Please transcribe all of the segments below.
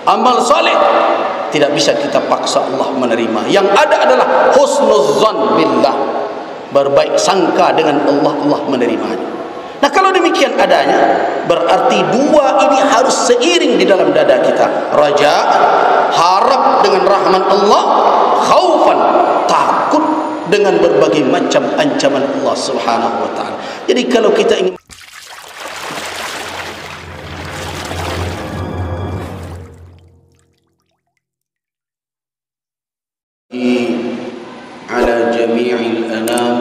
Amal soleh tidak bisa kita paksa Allah menerima. Yang ada adalah husnuzzan billah, berbaik sangka dengan Allah, Allah menerimanya. Nah, kalau demikian adanya, berarti dua ini harus seiring di dalam dada kita. Raja, harap dengan rahmat Allah, khaufan, takut dengan berbagai macam ancaman Allah Subhanahu wa taala. Jadi kalau kita ingin ala jami'il anam,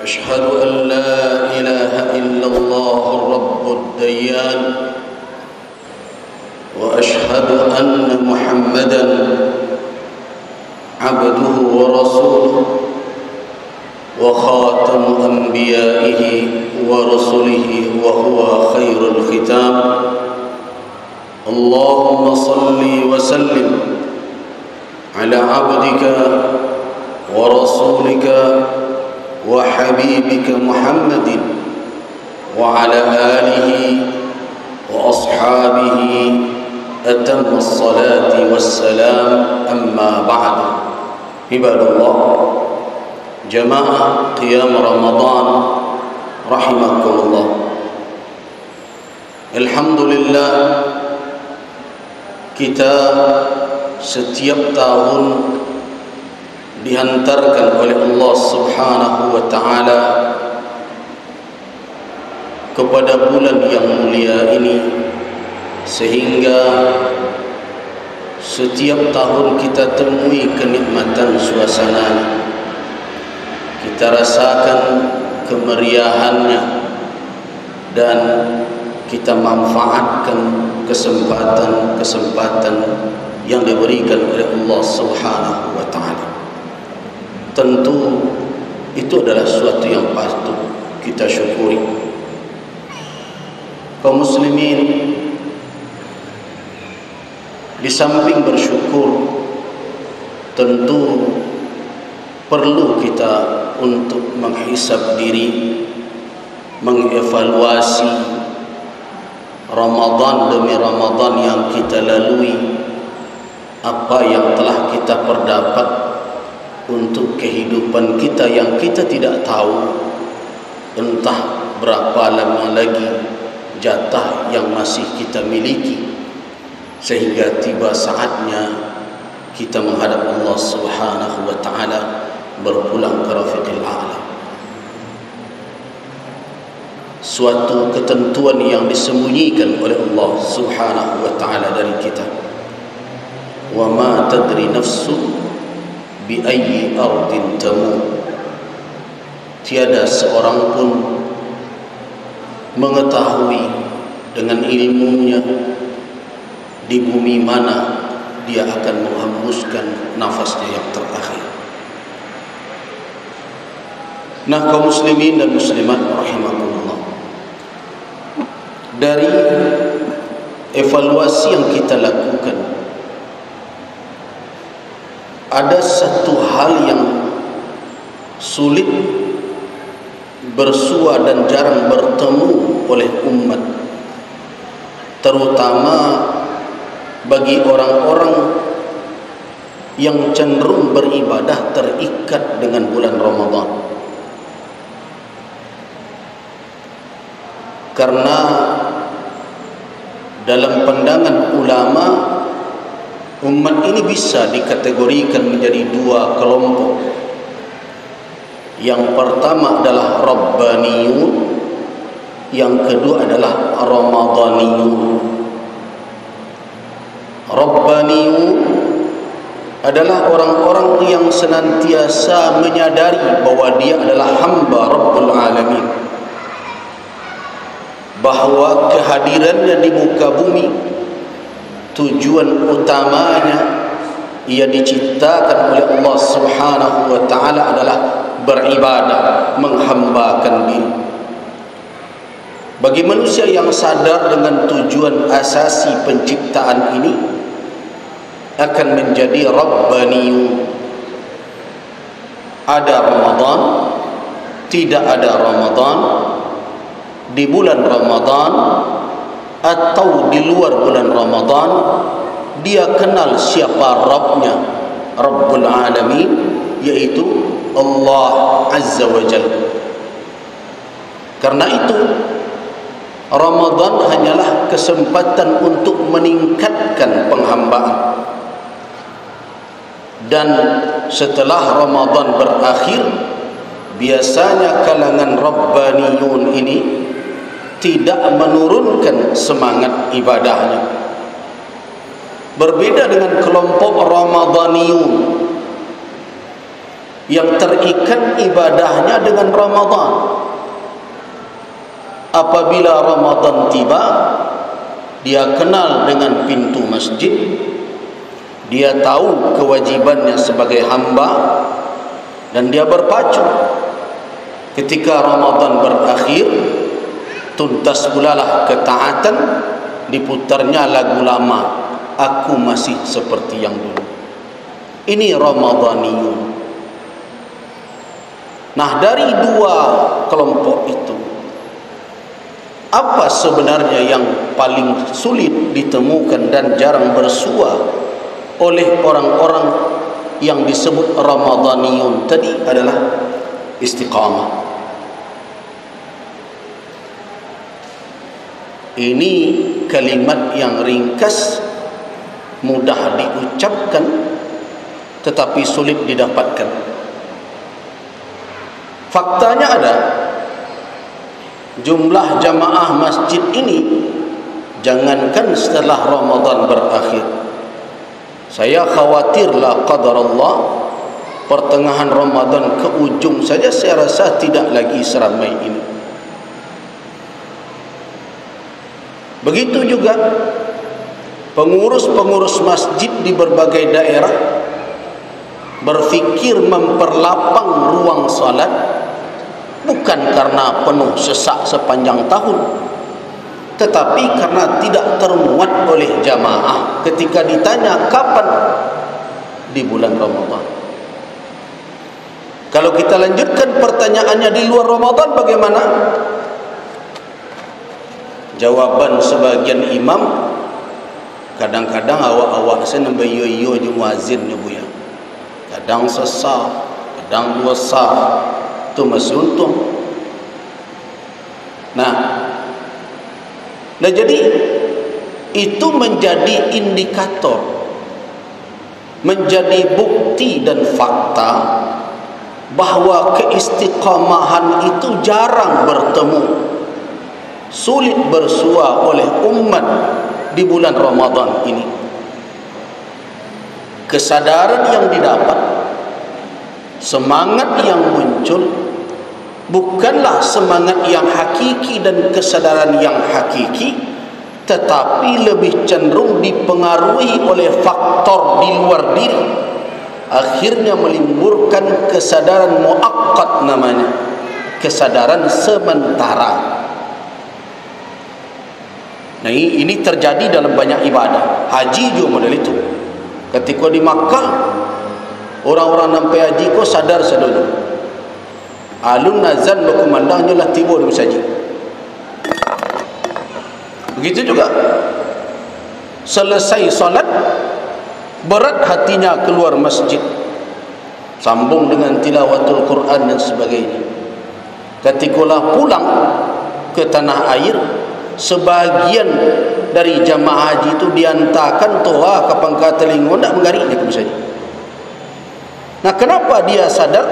ashhadu an la ilaha illallah rabbud dayyan wa ashhadu anna muhammadan abduhu wa rasuluhu wa khatamu anbiya'ihi wa rasulihi wa huwa khairul khitam. Allahumma salli wa sallim ala abdika wa rasulika wa habibika Muhammadin wa ala alihi wa ashabihi atamma as-salati was-salam, amma ba'du. Ibadallah, jamaah qiyam Ramadan rahimakumullah. Alhamdulillah, kita setiap tahun dihantarkan oleh Allah Subhanahu wa taala kepada bulan yang mulia ini, sehingga setiap tahun kita temui kenikmatan suasana, kita rasakan kemeriahannya, dan kita manfaatkan kesempatan-kesempatan yang diberikan oleh Allah Subhanahu wa taala. Tentu itu adalah suatu yang patut kita syukuri. Kaum muslimin, di samping bersyukur, tentu perlu kita untuk menghisab diri, mengevaluasi Ramadan demi Ramadan yang kita lalui, apa yang telah kita perdapat untuk kehidupan kita yang kita tidak tahu entah berapa lama lagi jatah yang masih kita miliki, sehingga tiba saatnya kita menghadap Allah Subhanahu wa taala, berpulang ke Rafiqil A'la. Suatu ketentuan yang disembunyikan oleh Allah Subhanahu wa taala dari kita. Wa ma tadri nafsun bi ayyi ardin tamut. Tiada seorang pun mengetahui dengan ilmunya di bumi mana dia akan menghembuskan nafasnya yang terakhir. Nah, kaum muslimin dan muslimat rahimakumullah, dari evaluasi yang kita lakukan, ada satu hal yang sulit bersua dan jarang bertemu oleh umat, terutama bagi orang-orang yang cenderung beribadah terikat dengan bulan Ramadan. Karena dalam pandangan ulama, umat ini bisa dikategorikan menjadi dua kelompok. Yang pertama adalah Rabbaniyun, yang kedua adalah Ramadaniyun. Rabbaniyun adalah orang-orang yang senantiasa menyadari bahwa dia adalah hamba Rabbul Alamin, bahwa kehadirannya di muka bumi tujuan utamanya ia diciptakan oleh Allah Subhanahu wa taala adalah beribadah, menghambakan diri. Bagi manusia yang sadar dengan tujuan asasi penciptaan ini, akan menjadi Rabbaniyun. Ada Ramadan, tidak ada Ramadan, di bulan Ramadan atau di luar bulan Ramadan, dia kenal siapa Rabbnya, Rabbul Alamin, yaitu Allah Azza wa Jalla. Karena itu Ramadan hanyalah kesempatan untuk meningkatkan penghambaan. Dan setelah Ramadan berakhir, biasanya kalangan Rabbaniyun ini tidak menurunkan semangat ibadahnya. Berbeda dengan kelompok Ramadaniyun yang terikat ibadahnya dengan Ramadan. Apabila Ramadan tiba, dia kenal dengan pintu masjid, dia tahu kewajibannya sebagai hamba, dan dia berpacu. Ketika Ramadan berakhir, tuntas pulalah ketaatan, diputarnya lagu lama, aku masih seperti yang dulu. Ini Ramadaniyun. Nah, dari dua kelompok itu, apa sebenarnya yang paling sulit ditemukan dan jarang bersua oleh orang-orang yang disebut Ramadaniyun tadi adalah istiqamah. Ini kalimat yang ringkas, mudah diucapkan, tetapi sulit didapatkan. Faktanya ada, jumlah jamaah masjid ini, jangankan setelah Ramadan berakhir, saya khawatirlah qadar Allah, pertengahan Ramadan ke ujung saja saya rasa tidak lagi seramai ini. Begitu juga pengurus-pengurus masjid di berbagai daerah berfikir memperlapang ruang salat, bukan karena penuh sesak sepanjang tahun, tetapi karena tidak termuat oleh jamaah ketika ditanya kapan, di bulan Ramadan. Kalau kita lanjutkan pertanyaannya di luar Ramadan bagaimana? Jawaban sebagian imam, kadang-kadang awak-awak saya nambah yo-yo je muazin ni buya. Kadang sesah, kadang dua sah, itu masih untung. Nah, jadi itu menjadi indikator, menjadi bukti dan fakta bahwa keistiqamahan itu jarang bertemu, sulit bersua oleh umat di bulan Ramadan ini. Kesadaran yang didapat, semangat yang muncul, bukanlah semangat yang hakiki dan kesadaran yang hakiki, tetapi lebih cenderung dipengaruhi oleh faktor di luar diri, akhirnya menimbulkan kesadaran muakkad, namanya kesadaran sementara. Nah, ini terjadi dalam banyak ibadah. Haji juga model itu. Ketika di Makkah, orang-orang nampai haji kau sadar sedulu, alun nazan berkumandang jelah tiba di masjid. Begitu juga selesai salat, berat hatinya keluar masjid, sambung dengan tilawatul Quran dan sebagainya. Ketikalah pulang ke tanah air, sebagian dari jamaah haji itu diantarkan toa ke pangkat telingo, tak menggariknya ke masjid. Nah, kenapa dia sadar?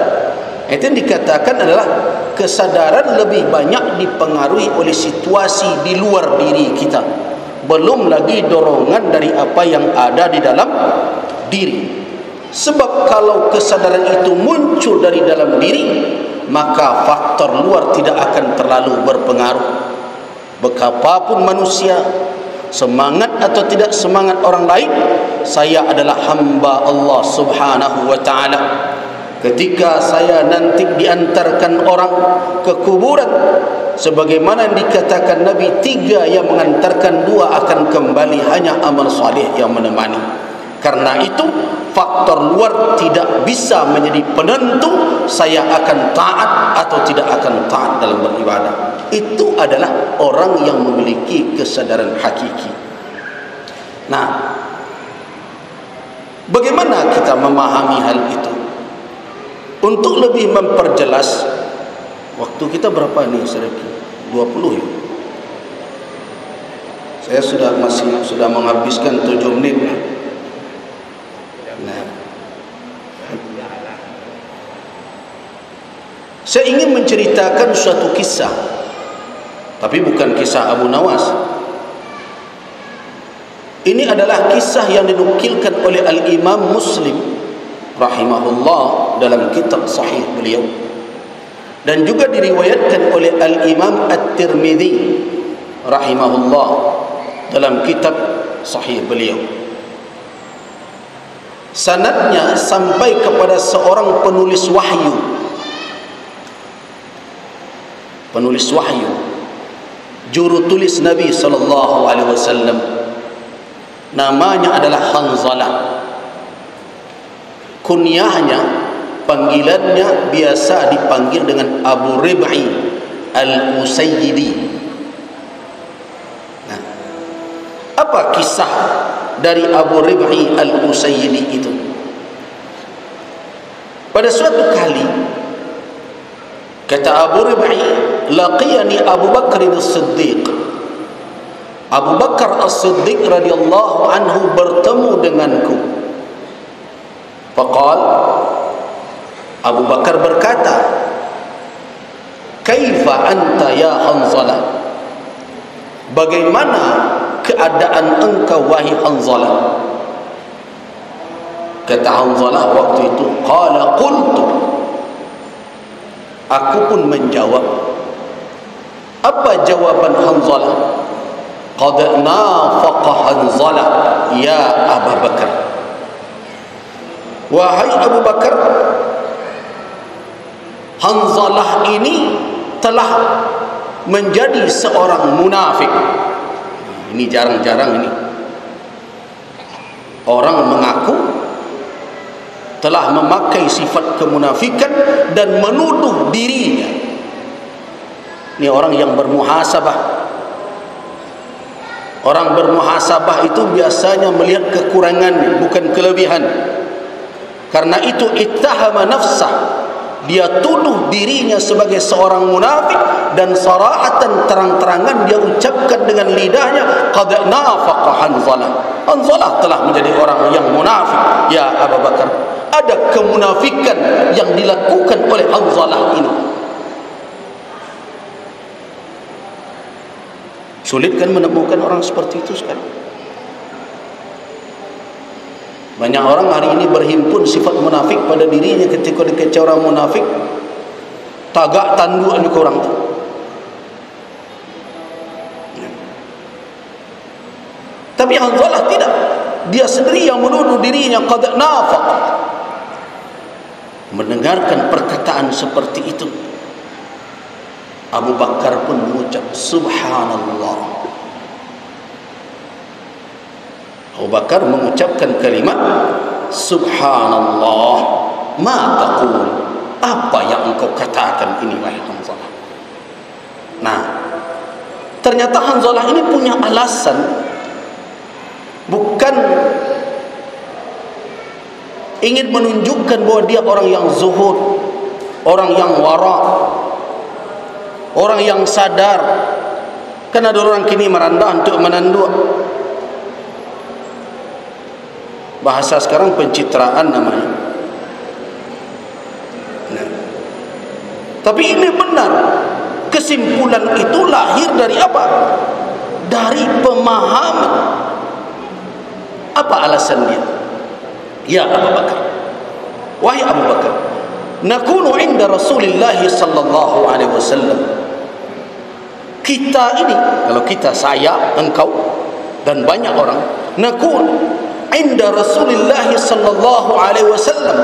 Itu yang dikatakan adalah kesadaran lebih banyak dipengaruhi oleh situasi di luar diri kita, belum lagi dorongan dari apa yang ada di dalam diri. Sebab kalau kesadaran itu muncul dari dalam diri, maka faktor luar tidak akan terlalu berpengaruh. Betapapun manusia, semangat atau tidak semangat orang lain, saya adalah hamba Allah Subhanahu wa ta'ala. Ketika saya nanti diantarkan orang ke kuburan, sebagaimana yang dikatakan Nabi, 3 yang mengantarkan, 2 akan kembali, hanya amal salih yang menemani. Karena itu faktor luar tidak bisa menjadi penentu saya akan taat atau tidak akan taat dalam beribadah. Itu adalah orang yang memiliki kesadaran hakiki. Nah, bagaimana kita memahami hal itu? Untuk lebih memperjelas, waktu kita berapa nih, Seriki? 20 ya? Saya sudah menghabiskan 7 menit. Nah, saya ingin menceritakan suatu kisah, tapi bukan kisah Abu Nawas. Ini adalah kisah yang dinukilkan oleh Al-Imam Muslim rahimahullah dalam kitab sahih beliau, dan juga diriwayatkan oleh Al-Imam At-Tirmidzi rahimahullah dalam kitab sahih beliau. Sanadnya sampai kepada seorang penulis wahyu. Penulis wahyu, juru tulis Nabi sallallahu alaihi wasallam, namanya adalah Hanzalah. Kunyahnya, panggilannya biasa dipanggil dengan Abu Rib'i Al-Usayyidi. Nah, apa kisah dari Abu Rib'i Al-Usayyidi itu? Pada suatu kali, kata Abu Rib'i, laqiyani Abu Bakr as-Siddiq. Abu Bakar as-Siddiq radhiyallahu anhu bertemu denganku. Faqal, Abu Bakar berkata, kaifa anta ya Hanzalah? Bagaimana keadaan engkau wahai Hanzalah? Kata Hanzalah waktu itu, qala qultu, aku pun menjawab. Apa jawaban Hanzalah? Qad nafaqa Hanzalah ya Abu Bakar. Wahai Abu Bakar, Hanzalah ini telah menjadi seorang munafik. Ini jarang-jarang ini orang mengaku telah memakai sifat kemunafikan dan menuduh dirinya. Ini orang yang bermuhasabah. Orang bermuhasabah itu biasanya melihat kekurangannya, bukan kelebihan. Karena itu ittahama nafsah, dia tuduh dirinya sebagai seorang munafik, dan sarahatan, terang-terangan dia ucapkan dengan lidahnya, qad nafaqa Hanzalah. Hanzalah telah menjadi orang yang munafik ya Abu Bakar. Ada kemunafikan yang dilakukan oleh Hanzalah ini. Sulit kan menemukan orang seperti itu sekarang. Banyak orang hari ini berhimpun sifat munafik pada dirinya. Ketika dikecau orang munafik, tagak tanduknya ke orang itu. Tapi Hanzalah tidak. Dia sendiri yang menuduh dirinya qad nafaq. Mendengarkan perkataan seperti itu, Abu Bakar pun mengucap subhanallah. Abu Bakar mengucapkan kalimat subhanallah, ma taqul, apa yang engkau katakan ini wahai Hanzalah. Nah, ternyata Hanzalah ini punya alasan, bukan ingin menunjukkan bahwa dia orang yang zuhud, orang yang wara, orang yang sadar. Kan ada orang kini merendah untuk menanduk. Bahasa sekarang pencitraan namanya. Nah, tapi ini benar. Kesimpulan itu lahir dari apa? Dari pemahaman. Apa alasan dia? Ya Abu Bakar, wahai Abu Bakar, nakunu inda Rasulullah sallallahu alaihi wasallam. Kita ini, kalau kita, saya, engkau dan banyak orang, nakun inda Rasulullah sallallahu alaihi wasallam,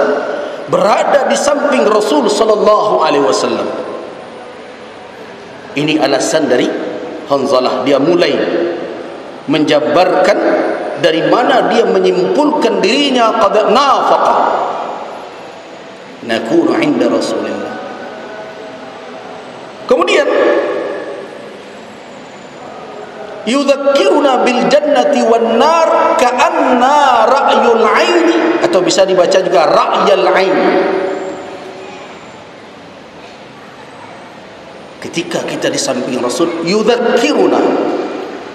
berada di samping Rasul sallallahu alaihi wasallam. Ini alasan dari Hanzalah. Dia mulai menjabarkan Dari mana dia menyimpulkan dirinya qad nafaqa? Nakunu 'inda Rasulillah. Kemudian yudzakkiruna bil jannati wan nar ka'anna ra'yul 'ain, atau bisa dibaca juga ra'yal 'ain. Ketika kita di samping Rasul, yudzakkiruna,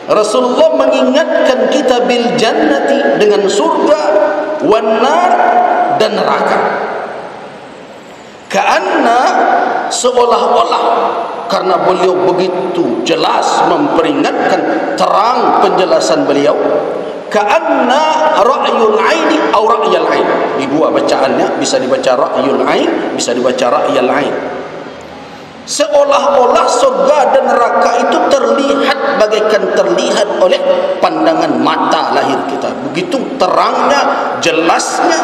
Rasulullah mengingatkan kita bil jannati, dengan surga, wan nar, dan neraka. Ka'anna, seolah-olah, karena beliau begitu jelas memperingatkan, terang penjelasan beliau, ka'anna ra'yul aini atau ra'yal ain. Di dua bacaannya, bisa dibaca ra'yul ain, bisa dibaca ra'yal ain. Seolah-olah surga dan neraka itu terlihat, bagaikan terlihat oleh pandangan mata lahir kita. Begitu terangnya, jelasnya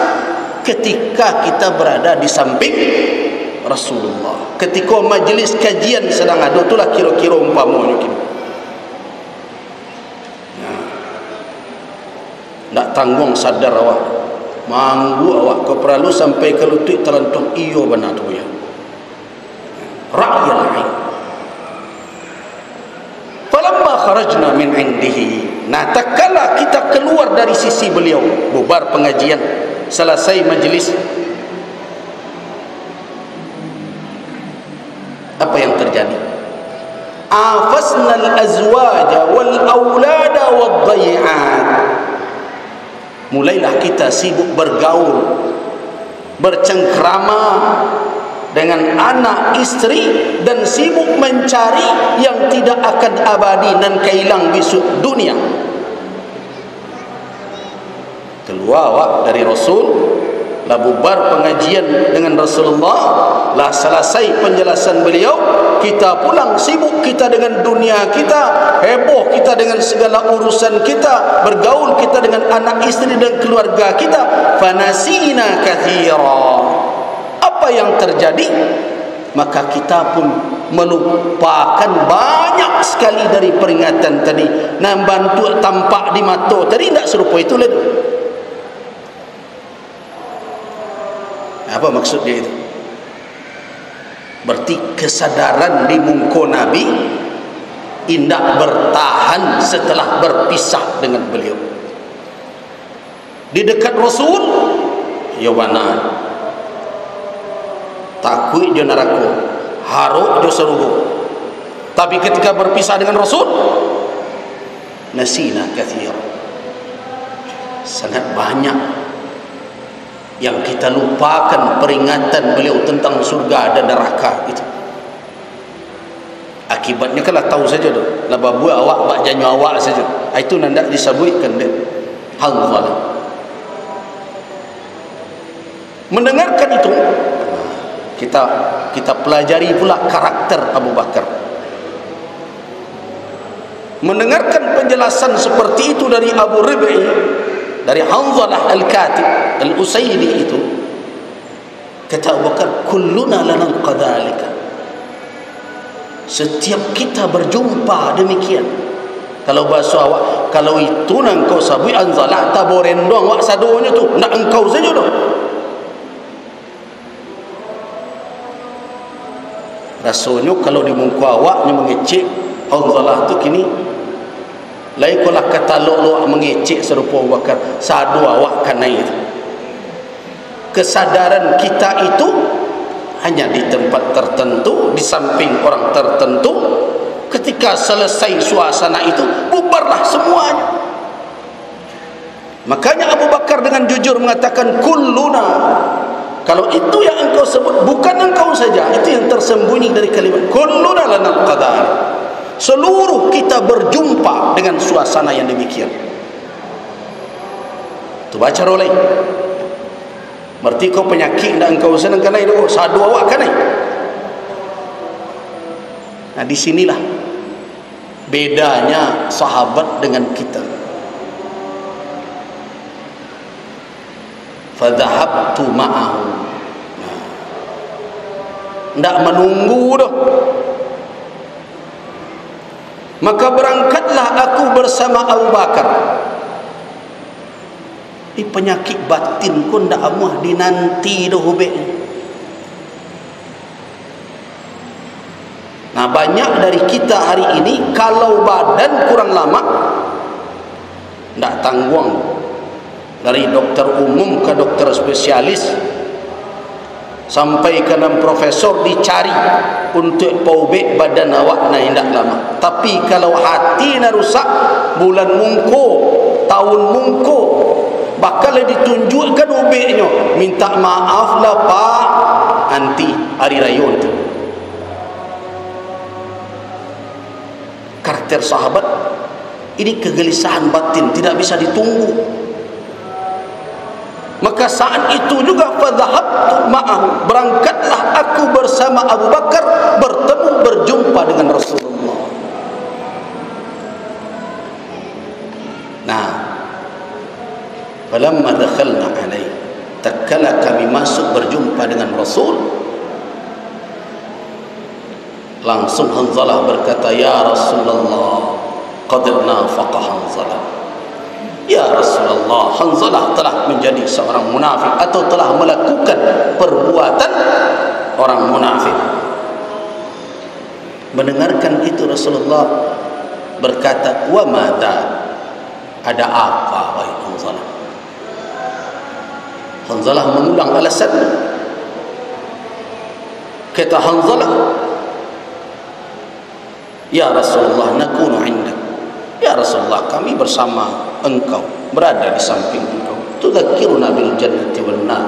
ketika kita berada di samping Rasulullah. Ketika majlis kajian sedang ada, itulah kira-kira umpamanya gitu. Tak tanggung sadar awak, manggu awak, kau perlu sampai ke lutut terlentung, iyo benar tu ya. Ra'yal 'ain. Falamma kharajna min 'indihi, nah tatkala kita keluar dari sisi beliau, bubar pengajian, selesai majlis, apa yang terjadi? Afasna al-azwaja wal aulada wad dhayi'at. Mulailah kita sibuk bergaul, bercengkrama dengan anak istri, dan sibuk mencari yang tidak akan abadi dan kehilang besok dunia. Keluar awak dari Rasul, lah bubar pengajian dengan Rasulullah, lah selesai penjelasan beliau, kita pulang, sibuk kita dengan dunia kita, heboh kita dengan segala urusan kita, bergaul kita dengan anak istri dan keluarga kita. Fanasina kathira. Apa yang terjadi? Maka kita pun melupakan banyak sekali dari peringatan tadi. Nah, bantu tampak di mata tadi tak serupa itu lagi. Apa maksud dia itu? Berarti kesadaran di muka Nabi indak bertahan setelah berpisah dengan beliau. Di dekat Rasul, ya benar, takut je neraka, haruk je surga. Tapi ketika berpisah dengan Rasul, nasina kathir, sangat banyak yang kita lupakan peringatan beliau tentang surga dan neraka itu. Akibatnya kalau tahu saja tu, lah babu awak bak janyu awak saja, itu nandak disebutkan dia Hanzalah. Mendengarkan itu, kita pelajari pula karakter Abu Bakar. Mendengarkan penjelasan seperti itu dari Abu Rib'i, dari Hanzalah Al-Katib Al-Usaidi itu, kata Abu Bakar, kulluna lanalqa dzalika. Setiap kita berjumpa demikian. Kalau bahasa awak, kalau itu nang kau sabui Hanzalah taboren doang wak sadonya tu, nak engkau saja doh. Rasanya kalau di muka awaknya mengecek Hanzalah tu kini, lain kalau kata lo mengecek serupa Abu Bakar, sadu awak kena itu. Kesadaran kita itu hanya di tempat tertentu, di samping orang tertentu. Ketika selesai suasana itu, bubarlah semuanya. Makanya Abu Bakar dengan jujur mengatakan kulluna. Kalau itu yang engkau sebut, bukan engkau saja, itu yang tersembunyi dari kalimat kulluna lanal qadar. Seluruh kita berjumpa dengan suasana yang demikian. Tu baca rolai. Berarti kau penyakit dan engkau senang kena itu, sadu awak kena. Nah, disinilah bedanya sahabat dengan kita. Fadhahabtu ma'ahu. Tidak menunggu dah. Maka berangkatlah aku bersama Abu Bakar. penyakit batin pun dah amuah dinanti dah hubek. Nah, banyak dari kita hari ini kalau badan kurang lama tak tanggung, dari dokter umum ke dokter spesialis sampai ke profesor dicari untuk paubek badan awak na indak lama. Tapi kalau hati na rusak, bulan mungko, tahun mungko, bakal ditunjukkan ubeknya, minta maaf lah pak, anti hari raya tu. Karakter sahabat ini kegelisahan batin tidak bisa ditunggu. Maka saat itu juga fadhahabtu ma'ahu, berangkatlah aku bersama Abu Bakar bertemu berjumpa dengan Rasulullah. Nah, falamma dakhalna alaihi, tatkala kami masuk berjumpa dengan Rasul, langsung Hanzalah berkata, ya Rasulullah, qad nafaqa Hanzalah. Ya Rasulullah, Hanzalah telah menjadi seorang munafik atau telah melakukan perbuatan orang munafik. Mendengarkan itu Rasulullah berkata, wa madza, ada apa wahai Hanzalah? Hanzalah mengulang alasan. Kata Hanzalah, ya Rasulullah, nakunu indak. Ya Rasulullah, kami bersama engkau, berada di samping engkau. Tudzakkiruna bil jannati wan nar.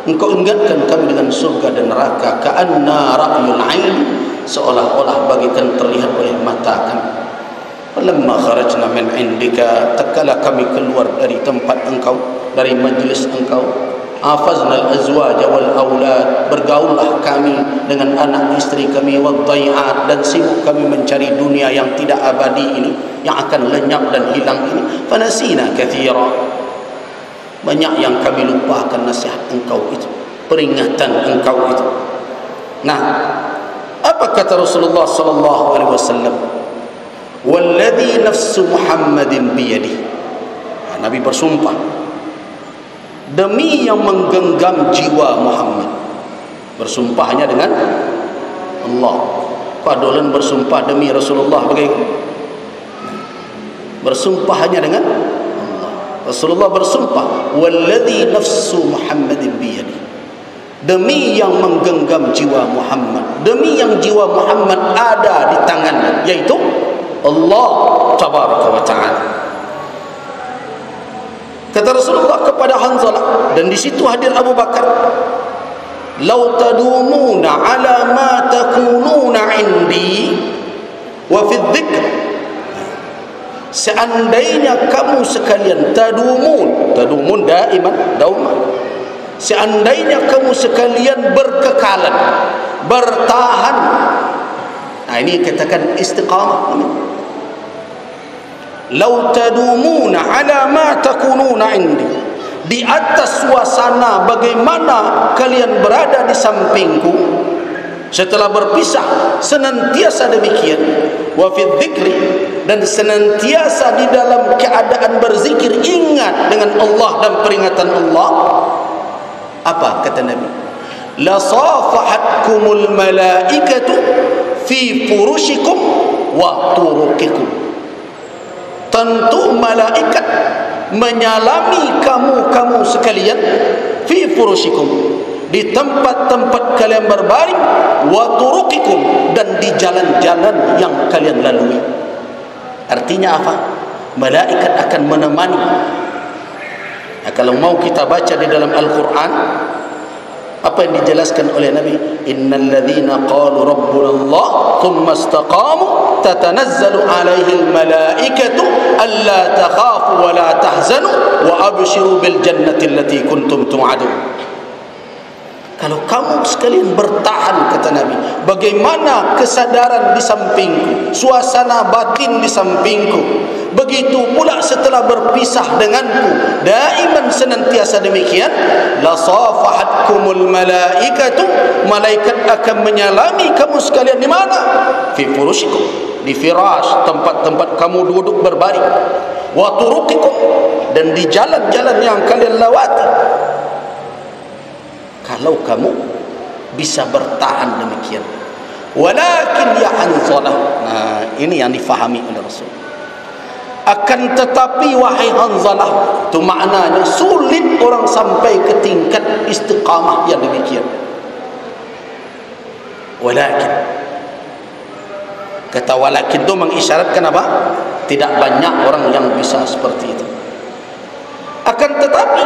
Engkau ingatkan kami dengan surga dan neraka. Ka'anna ra'yul 'ain, seolah-olah bagikan terlihat oleh mata kami. Falamma kharajna min indika, tatkala kami keluar dari tempat engkau, dari majlis engkau, afaznal azwaja wal aulad, bergaullah kami dengan anak istri kami, wadhai'at, dan sibuk kami mencari dunia yang tidak abadi ini, yang akan lenyap dan hilang ini. Fanasina katsira, banyak yang kami lupakan nasihat engkau itu, peringatan engkau itu. Nah, apa kata Rasulullah sallallahu alaihi wasallam? Walladhi nafsu Muhammadin biyadihi, Nabi bersumpah demi yang menggenggam jiwa Muhammad. Bersumpahnya dengan Allah. Padolan bersumpah demi Rasulullah bagaimana? Bersumpahnya dengan Allah. Rasulullah bersumpah, walladhi nafsu Muhammadin biyadihi, demi yang menggenggam jiwa Muhammad, demi yang jiwa Muhammad ada di tangannya, yaitu Allah tabaraka wa ta'ala. Kata Rasulullah kepada Hanzalah, dan di situ hadir Abu Bakar, "Lau tadumuna ala ma takununa indi wa fi dzikr." Seandainya kamu sekalian tadumun daiman, dauman. Seandainya kamu sekalian berkekalan, bertahan. Nah, ini katakan istiqamah. Lau tadumuna ala ma takununa indi, di atas suasana bagaimana kalian berada di sampingku setelah berpisah, senantiasa demikian. Wa fi dzikri, dan senantiasa di dalam keadaan berzikir, ingat dengan Allah dan peringatan Allah. Apa kata Nabi? La safahatkumul malaikatu fi furushikum wa turuqikum. Tentu malaikat menyalami kamu sekalian fi furushikum, di tempat-tempat kalian berbaring, wa turuqikum, dan di jalan-jalan yang kalian lalui. Artinya apa? Malaikat akan menemani. Nah, kalau mau kita baca di dalam Al-Quran, apa yang dijelaskan oleh Nabi? Innal ladzina qalu rabbuna Allah thumma istaqamu tatanazzalu alaihil malaikatu alla takhafu wa la tahzanu wa abshiru bil jannati allati kuntum tu'adun. Kalau kamu sekalian bertahan, kata Nabi, bagaimana kesadaran di sampingku, suasana batin di sampingku, begitu pula setelah berpisah denganku, daiman senantiasa demikian. La safahatkumul malaikatu, malaikat akan menyalami kamu sekalian di mana? Fi furushikum, di firash, tempat-tempat kamu duduk berbaring. Wa turuqikum, dan di jalan-jalan yang kalian lewati. Kalau kamu bisa bertahan demikian. Walakin ya Hanzalah, nah ini yang difahami oleh Rasul. Akan tetapi wahai Hanzalah, itu maknanya sulit orang sampai ke tingkat istiqamah yang demikian. Walakin, kata walakin itu mengisyaratkan apa? Tidak banyak orang yang bisa seperti itu. Akan tetapi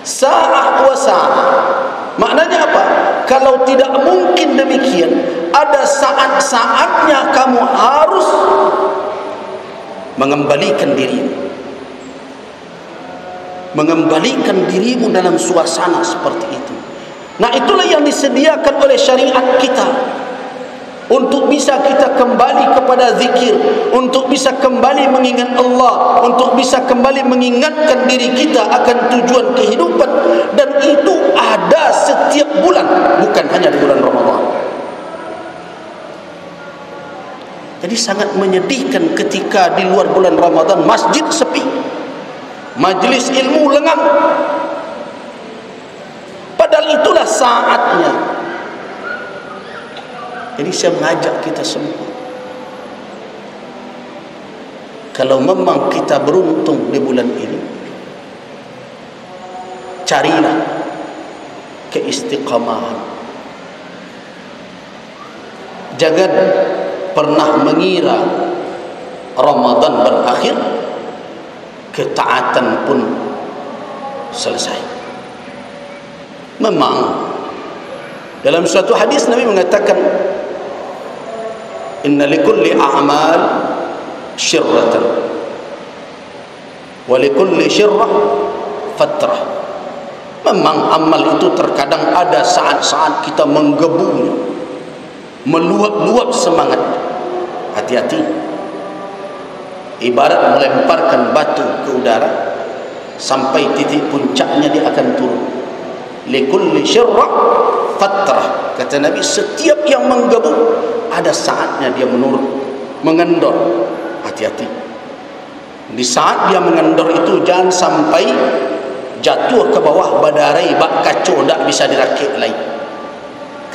sa'ah wa sa'ah, maknanya apa? Kalau tidak mungkin demikian, ada saat-saatnya kamu harus mengembalikan dirimu, mengembalikan dirimu dalam suasana seperti itu. Nah, itulah yang disediakan oleh syariat kita, untuk bisa kita kembali kepada zikir, untuk bisa kembali mengingat Allah, untuk bisa kembali mengingatkan diri kita akan tujuan kehidupan. Dan itu ada setiap bulan, bukan hanya di bulan Ramadan. Jadi sangat menyedihkan ketika di luar bulan Ramadan masjid sepi, majlis ilmu lengang, padahal itulah saatnya. Jadi saya mengajak kita semua, kalau memang kita beruntung di bulan ini, carilah keistiqamahan. Jangan pernah mengira Ramadan berakhir, ketaatan pun selesai. Memang dalam suatu hadis Nabi mengatakan, inna likulli a'mal syirratan wa likulli syirrah fatrah. Memang amal itu terkadang ada saat-saat kita menggebunya, meluap-luap semangat. Hati-hati, ibarat melemparkan batu ke udara, sampai titik puncaknya dia akan turun. Likulli syirrah fatrah, kata Nabi, setiap yang menggebu ada saatnya dia menurun, mengendor. Hati-hati, di saat dia mengendor itu jangan sampai jatuh ke bawah badarai bak kacau, tak bisa dirakit lagi.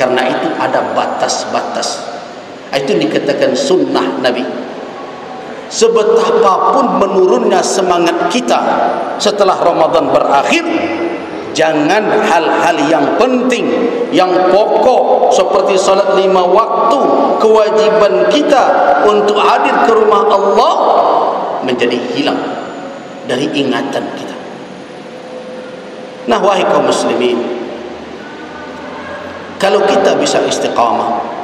Karena itu ada batas-batas. Itu dikatakan sunnah Nabi. Sebetapapun menurunnya semangat kita setelah Ramadan berakhir, jangan hal-hal yang penting, yang pokok seperti salat 5 waktu, kewajiban kita untuk hadir ke rumah Allah menjadi hilang dari ingatan kita. Nah, wahai kaum muslimin, kalau kita bisa istiqamah,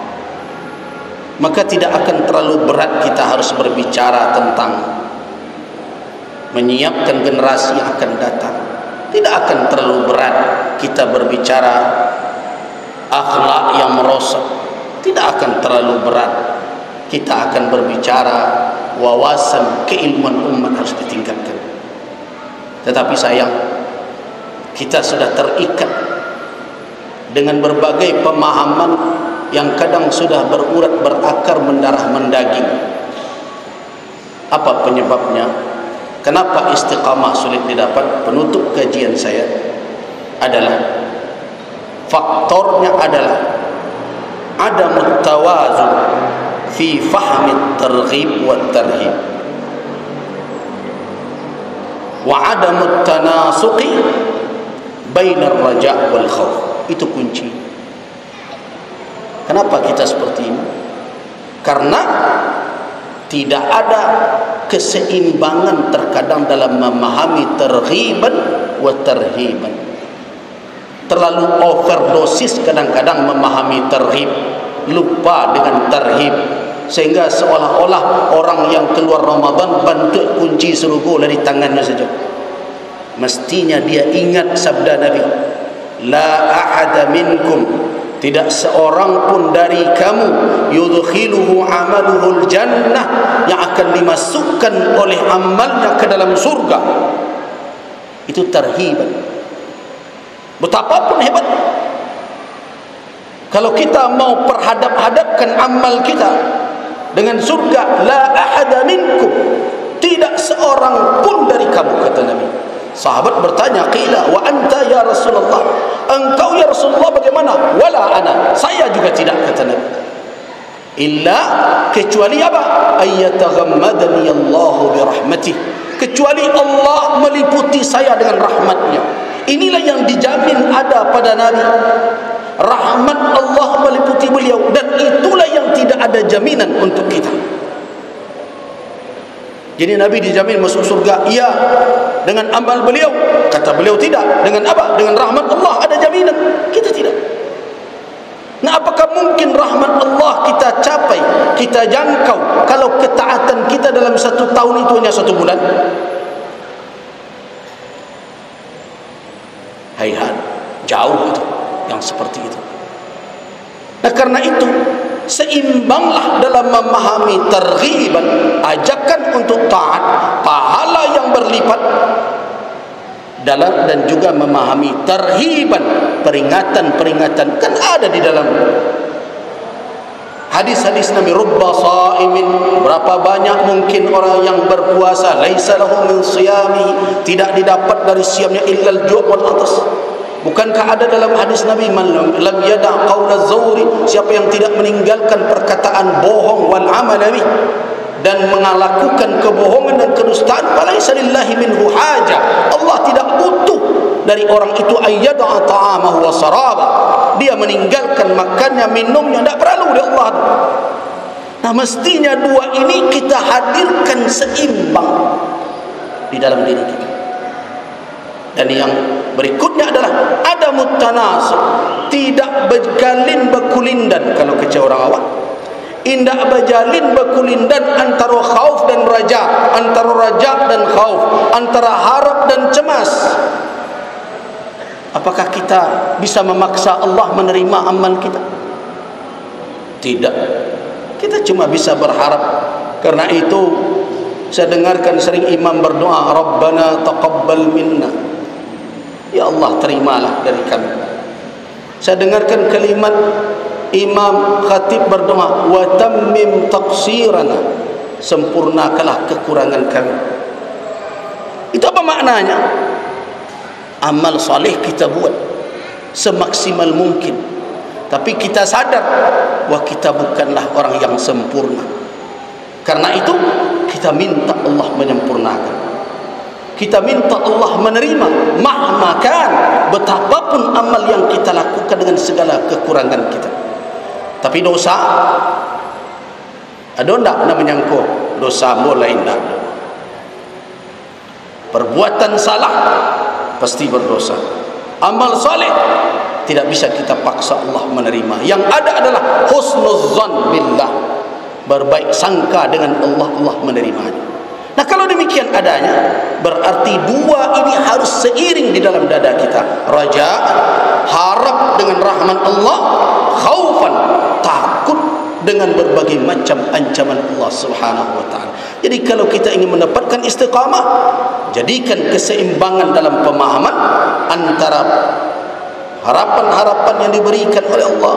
maka tidak akan terlalu berat kita harus berbicara tentang menyiapkan generasi yang akan datang. Tidak akan terlalu berat kita berbicara akhlak yang merosot. Tidak akan terlalu berat kita akan berbicara wawasan keilmuan umat harus ditingkatkan. Tetapi sayang, kita sudah terikat dengan berbagai pemahaman yang kadang sudah berurat, berakar, mendarah, mendaging. Apa penyebabnya? Kenapa istiqamah sulit didapat? Penutup kajian saya adalah, faktornya adalah adamut tawazun fi fahmi targhib wa tarhib, wa adamut tanasuqi bainar raja' wal khauf. Itu kunci. Kenapa kita seperti ini? Karena tidak ada keseimbangan terkadang dalam memahami targhiban wa tarhiban. Terlalu overdosis kadang-kadang memahami targhib, lupa dengan tarhib, sehingga seolah-olah orang yang keluar Ramadan bantu kunci surga dari tangannya saja. Mestinya dia ingat sabda Nabi, la ahada minkum, tidak seorang pun dari kamu, yudkhiluhu amaluhul jannah, yang akan dimasukkan oleh amalnya ke dalam surga. Itu tarhiban. Betapapun hebat, kalau kita mau perhadap-hadapkan amal kita dengan surga, la ahada minkum, tidak seorang pun dari Sahabat bertanya, qila wa anta ya Rasulullah, engkau ya Rasulullah bagaimana? Wala ana, saya juga tidak, kata Nabi. Illa, kecuali apa? Ayyataghammadani Allahu birahmatih, kecuali Allah meliputi saya dengan rahmatnya. Inilah yang dijamin ada pada Nabi, rahmat Allah meliputi beliau, dan itulah yang tidak ada jaminan untuk kita. Jadi Nabi dijamin masuk surga, iya, dengan amal beliau. Kata beliau tidak. Dengan apa? Dengan rahmat Allah ada jaminan. Kita tidak. Nah, apakah mungkin rahmat Allah kita capai, kita jangkau, kalau ketaatan kita dalam 1 tahun itu hanya 1 bulan? Hayhat, jauh itu yang seperti itu. Nah, karena itu seimbanglah dalam memahami targhiban, ajakan untuk taat, pahala yang berlipat, dalam, dan juga memahami tarhiban, peringatan-peringatan, kan ada di dalam hadis-hadis Nabi. Rubba sa'imin, berapa banyak mungkin orang yang berpuasa, laisa lahu min siyami, tidak didapat dari siamnya illa al-ju' wal 'atas. Bukankah ada dalam hadis Nabi, man lam yada' qaula zawri, siapa yang tidak meninggalkan perkataan bohong, wal amal bih, dan melakukan kebohongan dan kedustaan, falaysa lillahi minhu haja, Allah tidak butuh dari orang itu ayyada'a ta'amahu wa saraba, dia meninggalkan makannya, minumnya, tidak perlu dari Allah. Nah, mestinya dua ini kita hadirkan seimbang di dalam diri kita. Dan yang berikutnya adalah ada mutanasib, tidak berjalin berkulindan. Kalau kecil orang awak, indah berjalin berkulindan antara khauf dan raja, antara raja dan khauf, antara harap dan cemas. Apakah kita bisa memaksa Allah menerima amal kita? Tidak. Kita cuma bisa berharap. Karena itu saya dengarkan sering imam berdoa, Rabbana taqabbal minna, ya Allah terimalah dari kami. Saya dengarkan kalimat imam khatib berdoa, wa tammim taqsirana, sempurnakanlah kekurangan kami. Itu apa maknanya? Amal soleh kita buat semaksimal mungkin, tapi kita sadar bahwa kita bukanlah orang yang sempurna. Karena itu kita minta Allah menyempurnakan, kita minta Allah menerima mahmakan, betapapun amal yang kita lakukan dengan segala kekurangan kita. Tapi dosa ada enggak namanya engkau? Dosa mulai enggak. Perbuatan salah pasti berdosa. Amal saleh tidak bisa kita paksa Allah menerima. Yang ada adalah husnuzzan billah, berbaik sangka dengan Allah, Allah menerimanya. Nah, kalau demikian adanya, berarti dua ini harus seiring di dalam dada kita. Raja, harap dengan rahmat Allah, khaufan, takut dengan berbagai macam ancaman Allah Subhanahu wa taala. Jadi kalau kita ingin mendapatkan istiqamah, jadikan keseimbangan dalam pemahaman antara harapan-harapan yang diberikan oleh Allah,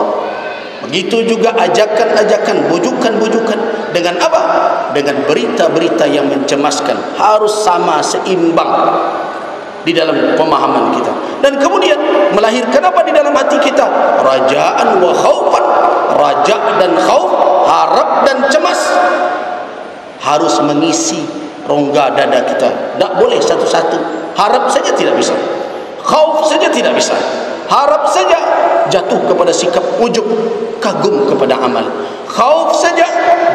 begitu juga ajakan-ajakan, bujukan-bujukan, dengan apa? Dengan berita-berita yang mencemaskan, harus sama seimbang di dalam pemahaman kita. Dan kemudian melahirkan apa di dalam hati kita? Rajaan wa khaufan, raja dan khauf, harap dan cemas, harus mengisi rongga dada kita. Tak boleh satu-satu. Harap saja tidak bisa, khauf saja tidak bisa, harap saja jatuh kepada sikap ujub, kagum kepada amal. Khauf saja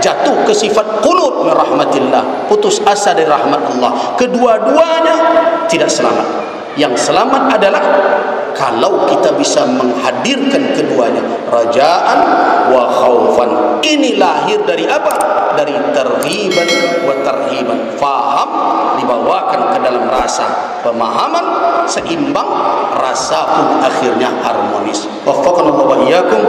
jatuh ke sifat qunut min rahmatillah, putus asa dari rahmat Allah. Kedua-duanya tidak selamat. Yang selamat adalah kalau kita bisa menghadirkan keduanya, rajaan wa khaufan. Ini lahir dari apa? Dari targhiban wa tarhiban. Faham dibawakan ke dalam rasa, pemahaman seimbang, rasa pun akhirnya harmonis. Waffaqanallahu wa iyyakum